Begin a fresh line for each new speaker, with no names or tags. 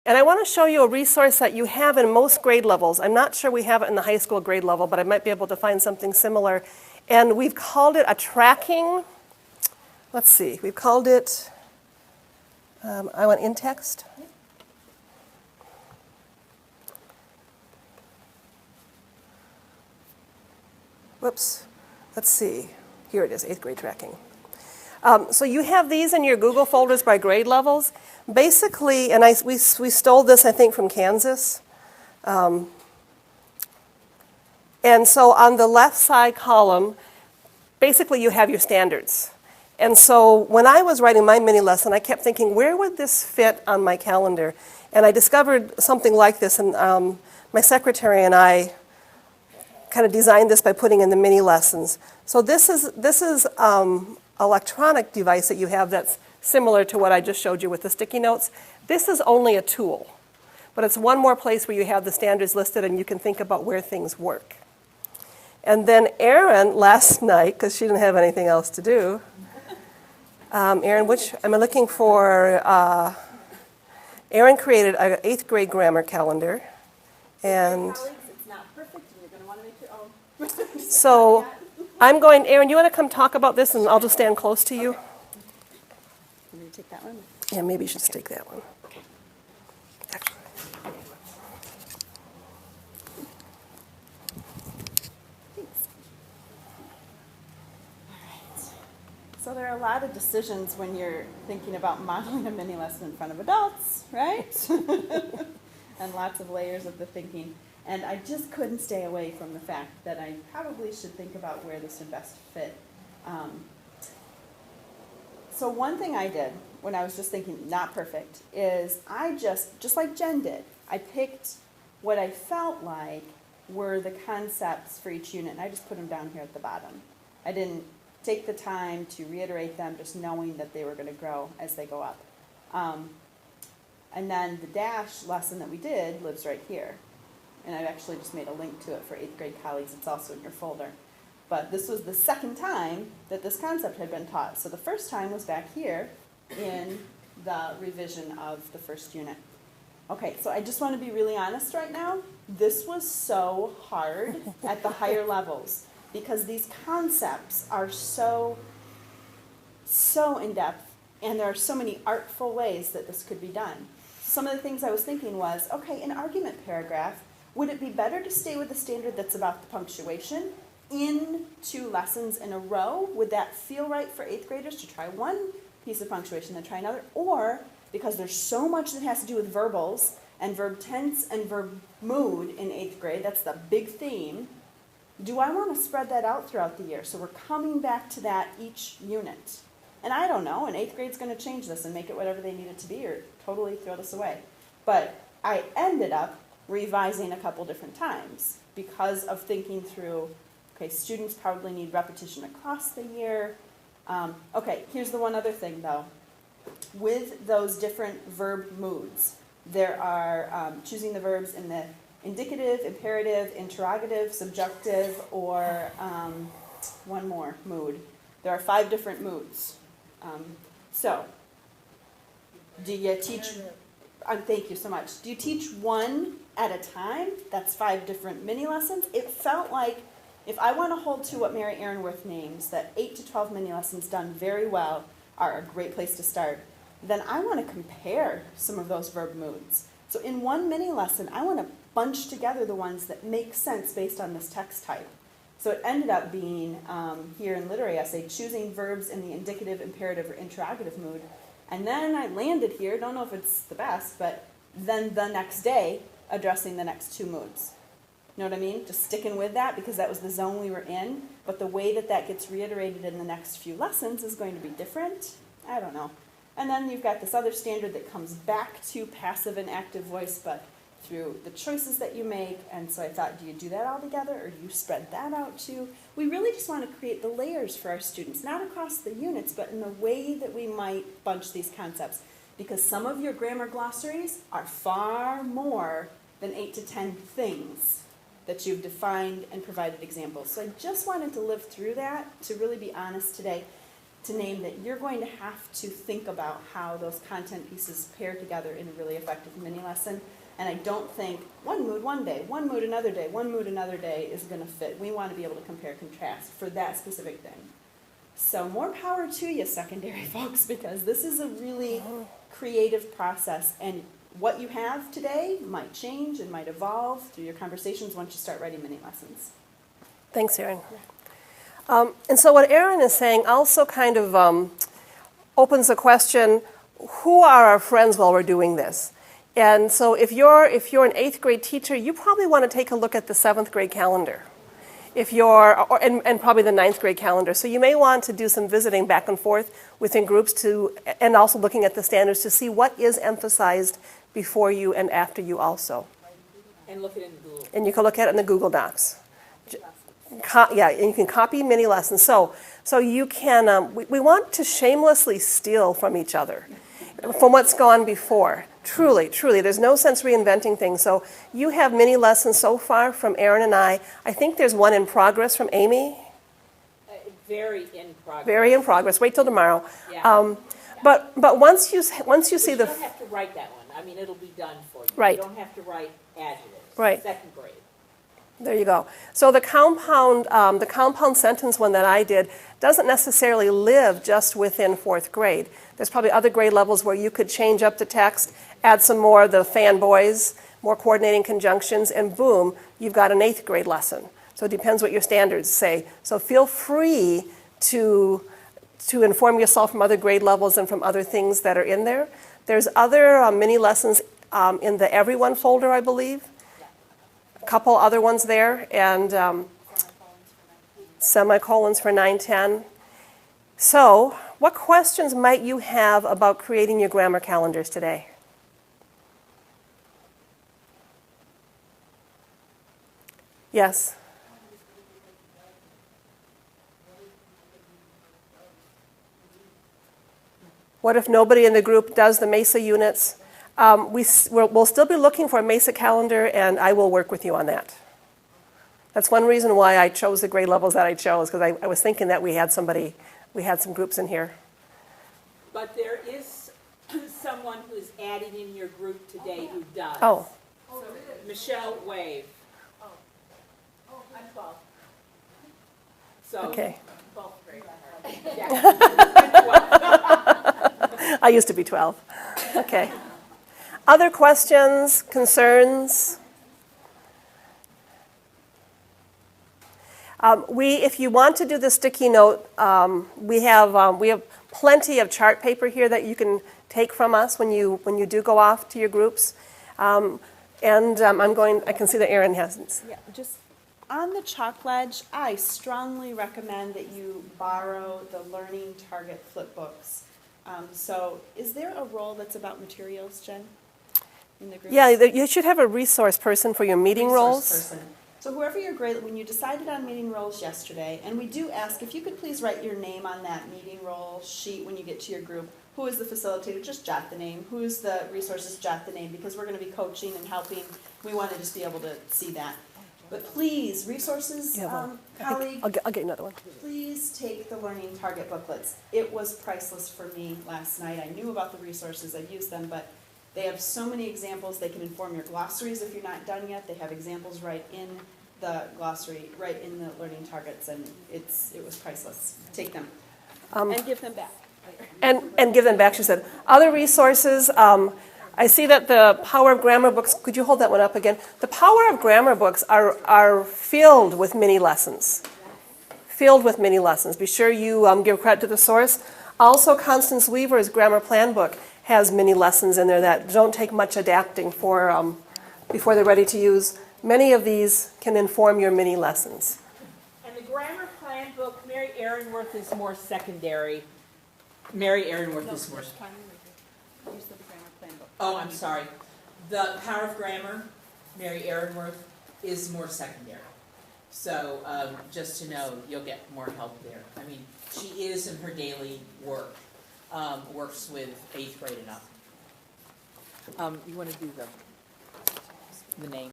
And I want to show you a resource that you have in most grade levels. I'm not sure we have it in the high school grade level, but I might be able to find something similar. And we've called it a tracking, let's see, we've called it, I want in text. Whoops, let's see, here it is, 8th grade tracking. So you have these in your Google folders by grade levels. Basically, and we stole this, I think, from Kansas. And so on the left side column, basically you have your standards. And so when I was writing my mini lesson, I kept thinking, where would this fit on my calendar? And I discovered something like this, and my secretary and I kind of designed this by putting in the mini lessons. So this is electronic device that you have that's similar to what I just showed you with the sticky notes. This is only a tool, but it's one more place where you have the standards listed and you can think about where things work. And then Erin, last night, because she didn't have anything else to do, Erin, which am I looking for? Erin created an 8th grade grammar calendar. And
colleagues, it's not perfect, and you're going to want to make your own.
so I'm going, Erin, you want to come talk about this, and I'll just stand close to you?
Okay. You want to take that one?
Yeah, maybe you should just take that one.
Okay.
Actually.
Thanks. All right. So there are a lot of decisions when you're thinking about modeling a mini lesson in front of adults, right? And lots of layers of the thinking. And I just couldn't stay away from the fact that I probably should think about where this would best fit. So one thing I did when I was just thinking not perfect is I just like Jen did, I picked what I felt like were the concepts for each unit, and I just put them down here at the bottom. I didn't take the time to reiterate them, just knowing that they were going to grow as they go up. And then the dash lesson that we did lives right here. And I've actually just made a link to it for 8th grade colleagues. It's also in your folder. But this was the second time that this concept had been taught. So the first time was back here in the revision of the first unit. Okay, so I just want to be really honest right now. This was so hard at the higher levels because these concepts are so in-depth, and there are so many artful ways that this could be done. Some of the things I was thinking was, okay, an argument paragraph, would it be better to stay with the standard that's about the punctuation in 2 lessons in a row? Would that feel right for 8th graders to try one piece of punctuation, then try another? Or, because there's so much that has to do with verbals and verb tense and verb mood in 8th grade, that's the big theme, do I want to spread that out throughout the year? So we're coming back to that each unit. And I don't know, and 8th grade's going to change this and make it whatever they need it to be or totally throw this away. But I ended up revising a couple different times because of thinking through, okay, students probably need repetition across the year. Okay, here's the one other thing though. With those different verb moods, there are choosing the verbs in the indicative, imperative, interrogative, subjunctive, or one more mood. There are 5 different moods. So, do you teach, thank you so much. Do you teach one at a time? That's 5 different mini lessons. It felt like if I want to hold to what Mary Aaronworth names, that 8 to 12 mini lessons done very well are a great place to start, then I want to compare some of those verb moods. So in one mini lesson, I want to bunch together the ones that make sense based on this text type. So it ended up being, here in literary essay, choosing verbs in the indicative, imperative, or interrogative mood. And then I landed here, don't know if it's the best, but then the next day, addressing the next 2 moods. You know what I mean? Just sticking with that because that was the zone we were in. But the way that that gets reiterated in the next few lessons is going to be different. I don't know. And then you've got this other standard that comes back to passive and active voice, but through the choices that you make. And so I thought, do you do that all together or do you spread that out too? We really just want to create the layers for our students, not across the units, but in the way that we might bunch these concepts. Because some of your grammar glossaries are far more than 8 to 10 things that you've defined and provided examples. So I just wanted to live through that, to really be honest today. to name that you're going to have to think about how those content pieces pair together in a really effective mini lesson. And I don't think one mood one day, one mood another day, one mood another day is going to fit. We want to be able to compare and contrast for that specific thing. So more power to you, secondary folks, because this is a really creative process. And what you have today might change and might evolve through your conversations once you start writing mini lessons.
Thanks, Erin. And so what Erin is saying also kind of opens the question, who are our friends while we're doing this? And so if you're an 8th grade teacher, you probably want to take a look at the 7th grade calendar. If you're, and probably the 9th grade calendar. So you may want to do some visiting back and forth within groups and also looking at the standards to see what is emphasized before you and after you also.
And look at it in Google.
And you can look at it in the Google Docs. Yeah, and you can copy mini lessons. So you can, we want to shamelessly steal from each other, from what's gone before. Truly, truly, there's no sense reinventing things. So you have mini lessons so far from Erin and I. I think there's one in progress from Amy.
Very in progress.
Very in progress. Wait till tomorrow.
Yeah.
But once you see
But
the
you don't have to write that one. I mean, it'll be done for you.
Right.
You don't have to write adjectives.
Right.
2nd grade.
There you go. So the compound sentence one that I did doesn't necessarily live just within 4th grade. There's probably other grade levels where you could change up the text, add some more of the fanboys, more coordinating conjunctions, and boom, you've got an 8th grade lesson. So it depends what your standards say. So feel free to inform yourself from other grade levels and from other things that are in there. There's other mini lessons in the Everyone folder, I believe. A couple other ones there, and semicolons for 9-10. So, what questions might you have about creating your grammar calendars today? Yes? What if nobody in the group does the MESA units? We'll still be looking for a MESA calendar, and I will work with you on that. That's one reason why I chose the grade levels that I chose, because I was thinking that we had some groups in here.
But there is someone who's adding in your group today who does.
Oh,
Michelle Wave. Oh, I'm 12. So,
okay.
12th grade. Yeah.
I used to be 12. Okay. Other questions, concerns? If you want to do the sticky note, we have plenty of chart paper here that you can take from us when you do go off to your groups. I can see that Erin has.
Yeah, just on the chalk ledge, I strongly recommend that you borrow the Learning Target flipbooks. So is there a role that's about materials, Jen, in the group?
Yeah, you should have a resource person for your meeting roles.
Person. So whoever your grade, when you decided on meeting roles yesterday, and we do ask if you could please write your name on that meeting role sheet when you get to your group. Who is the facilitator? Just jot the name. Who's the resources? Jot the name, because we're going to be coaching and helping. We want to just be able to see that. But please, resources, colleague,
I'll get another one.
please take the Learning Target booklets. It was priceless for me last night. I knew about the resources. I used them, but they have so many examples. They can inform your glossaries if you're not done yet. They have examples right in the glossary, right in the Learning Targets, and it was priceless. Take them and give them back.
And give them back, she said. Other resources, I see that the Power of Grammar books, could you hold that one up again? The Power of Grammar books are filled with mini lessons. Filled with mini lessons. Be sure you give credit to the source. Also, Constance Weaver's Grammar Plan book has mini lessons in there that don't take much adapting for before they're ready to use. Many of these can inform your mini lessons.
And the Grammar Plan book, Mary Aaronworth is more secondary. Mary Aaronworth is more. Oh, I'm sorry. The Power of Grammar, Mary Aaronworth, is more secondary. So just to know, you'll get more help there. I mean, she is in her daily work, works with 8th grade and up. You want to do the name?